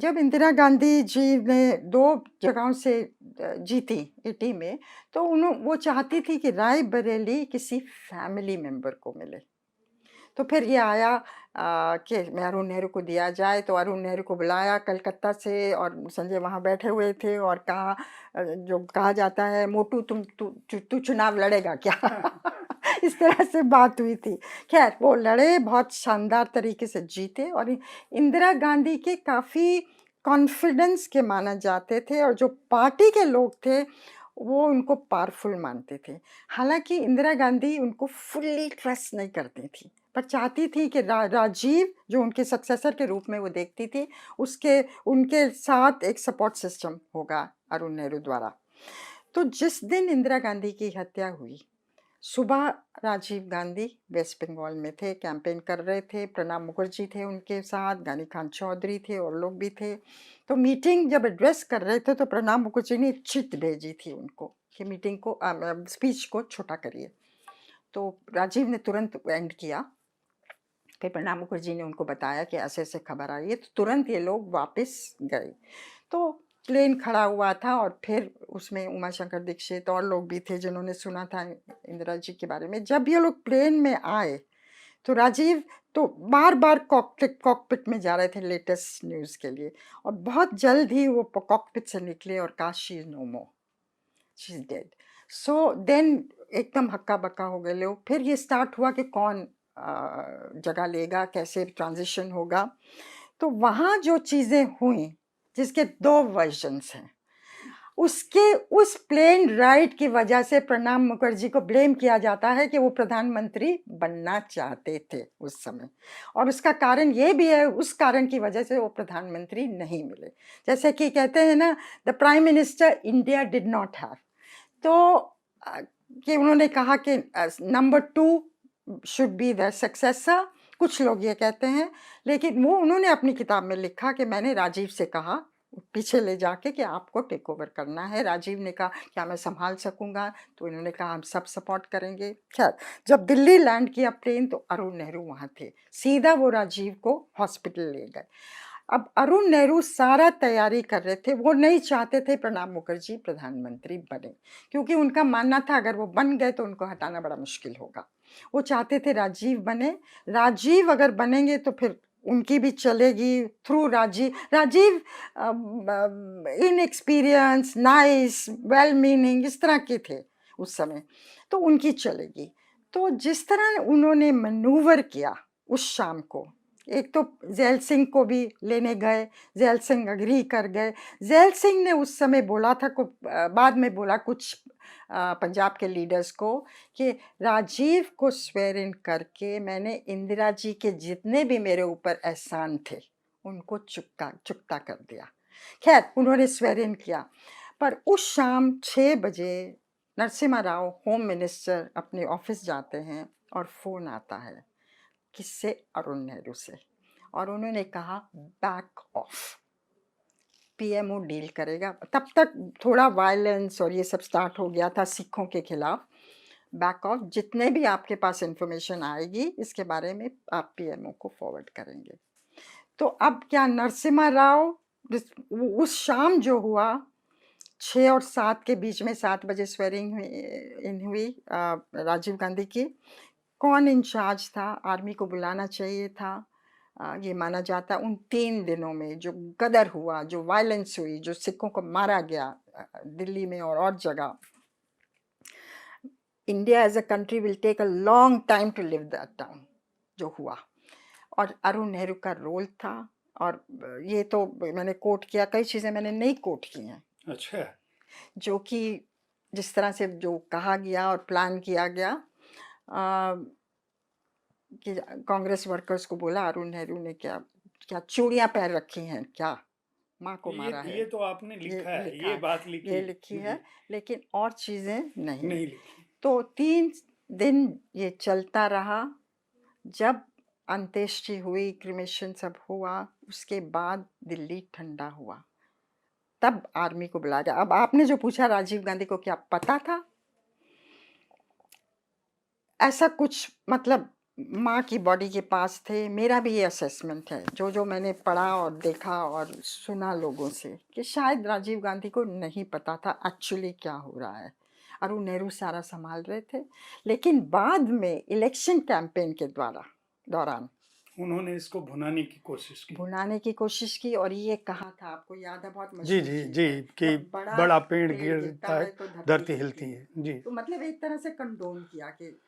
जब इंदिरा गांधी जी ने 2 जगहों से जीती 80 में, तो वो चाहती थी कि रायबरेली किसी फैमिली मेंबर को मिले। तो फिर ये आया कि मैं अरुण नेहरू को दिया जाए, तो अरुण नेहरू को बुलाया कलकत्ता से और संजय वहाँ बैठे हुए थे और कहा जो कहा जाता है, मोटू तू चुनाव लड़ेगा क्या? इस तरह से बात हुई थी। खैर वो लड़े, बहुत शानदार तरीके से जीते और इंदिरा गांधी के काफ़ी कॉन्फिडेंस के माने जाते थे और जो पार्टी के लोग थे, वो उनको पावरफुल मानते थे। हालाँकि इंदिरा गांधी उनको फुल्ली ट्रस्ट नहीं करती थी, पर चाहती थी कि राजीव जो उनके सक्सेसर के रूप में वो देखती थी, उसके उनके साथ एक सपोर्ट सिस्टम होगा अरुण नेहरू द्वारा। तो जिस दिन इंदिरा गांधी की हत्या हुई, सुबह राजीव गांधी वेस्ट बंगाल में थे, कैंपेन कर रहे थे, प्रणब मुखर्जी थे उनके साथ, गनी खान चौधरी थे और लोग भी थे। तो मीटिंग जब एड्रेस कर रहे थे तो प्रणब मुखर्जी ने चिट भेजी थी उनको कि मीटिंग को स्पीच को छोटा करिए। तो राजीव ने तुरंत एंड किया। फिर प्रणब मुखर्जी ने उनको बताया कि ऐसे ऐसे खबर आई है, तो तुरंत ये लोग वापस गए। तो प्लेन खड़ा हुआ था और फिर उसमें उमा शंकर दीक्षित और लोग भी थे जिन्होंने सुना था इंदिरा जी के बारे में। जब ये लोग प्लेन में आए तो राजीव तो बार बार कॉकपिट में जा रहे थे लेटेस्ट न्यूज़ के लिए, और बहुत जल्द ही वो कॉकपिट से निकले और कहा she is no more, she is dead. So then एकदम हक्का बक्का हो गए लोग। फिर ये स्टार्ट हुआ कि कौन जगह लेगा, कैसे ट्रांजिशन होगा। तो वहाँ जो चीज़ें हुई, जिसके 2 वर्जन्स हैं, उसके उस प्लेन राइड की वजह से प्रणब मुखर्जी को ब्लेम किया जाता है कि वो प्रधानमंत्री बनना चाहते थे उस समय, और उसका कारण ये भी है, उस कारण की वजह से वो प्रधानमंत्री नहीं मिले। जैसे कि कहते हैं ना, the prime minister India did not have. तो कि उन्होंने कहा कि number 2 should be the successor, कुछ लोग ये कहते हैं, लेकिन वो उन्होंने अपनी किताब में लिखा कि मैंने राजीव से कहा पीछे ले जाके कि आपको टेक ओवर करना है। राजीव ने कहा क्या मैं संभाल सकूंगा, तो इन्होंने कहा हम सब सपोर्ट करेंगे। खैर जब दिल्ली लैंड किया प्लेन, तो अरुण नेहरू वहाँ थे, सीधा वो राजीव को हॉस्पिटल ले गए। अब अरुण नेहरू सारा तैयारी कर रहे थे, वो नहीं चाहते थे प्रणब मुखर्जी प्रधानमंत्री बने, क्योंकि उनका मानना था अगर वो बन गए तो उनको हटाना बड़ा मुश्किल होगा। वो चाहते थे राजीव बने, राजीव अगर बनेंगे तो फिर उनकी भी चलेगी through Rajiv. Rajiv inexperience, nice, well meaning इस तरह के थे उस समय, तो उनकी चलेगी। तो जिस तरह उन्होंने मैनूवर किया उस शाम को, एक तो ज़ैल सिंह को भी लेने गए, ज़ैल सिंह एग्री कर गए। ज़ैल सिंह ने उस समय बोला था बाद में बोला कुछ पंजाब के लीडर्स को कि राजीव को स्वेर इन करके मैंने इंदिरा जी के जितने भी मेरे ऊपर एहसान थे उनको चुकता कर दिया। खैर उन्होंने स्वेर इन किया, पर उस शाम 6 बजे नरसिम्हा राव होम मिनिस्टर अपने ऑफिस जाते हैं और फ़ोन आता है, किससे? अरुण नेहरू से, और उन्होंने कहा बैक ऑफ, पीएमओ डील करेगा। तब तक थोड़ा वायलेंस और ये सब स्टार्ट हो गया था सिखों के खिलाफ। बैक ऑफ, जितने भी आपके पास इंफॉर्मेशन आएगी इसके बारे में आप पीएमओ को फॉरवर्ड करेंगे। तो अब क्या नरसिम्हा राव उस शाम जो हुआ 6 और 7 के बीच में, 7 बजे स्वेरिंग इन हुई राजीव गांधी की, कौन इंचार्ज था? आर्मी को बुलाना चाहिए था। ये माना जाता है उन 3 दिनों में जो गदर हुआ, जो वायलेंस हुई, जो सिखों को मारा गया दिल्ली में और जगह, India as a country will take a long time to live that down, जो हुआ। और अरुण नेहरू का रोल था, और ये तो मैंने कोट किया, कई चीज़ें मैंने नहीं कोट की हैं। अच्छा। जो कि जिस तरह से जो कहा गया और प्लान किया गया, कि कांग्रेस वर्कर्स को बोला अरुण नेहरू ने क्या क्या चूड़ियां पहन रखी हैं, क्या माँ को मारा है, ये तो आपने ये लिखा है, लिखा ये है, बात लिखी ये है लिखी जी। है, लेकिन और चीज़ें नहीं। नहीं लिखी। तो 3 दिन ये चलता रहा। जब अंत्येष्टि हुई, क्रिमेशन सब हुआ, उसके बाद दिल्ली ठंडा हुआ, तब आर्मी को बुलाया गया। अब आपने जो पूछा राजीव गांधी को क्या पता था, ऐसा कुछ मतलब माँ की बॉडी के पास थे। मेरा भी ये असेसमेंट है, जो मैंने पढ़ा और देखा और सुना लोगों से, कि शायद राजीव गांधी को नहीं पता था एक्चुअली क्या हो रहा है, और वो नेहरू सारा संभाल रहे थे। लेकिन बाद में इलेक्शन कैंपेन के दौरान उन्होंने इसको भुनाने की कोशिश की, और ये कहा था, आपको याद है, बहुत जी मशहूर जी चीज जी है, कि जब बड़ा पेड़ पेड़ गिरता गिरता है है तो धरती हिलती हिलती है। है जी। तो मतलब एक तरह से कंडोन किया कि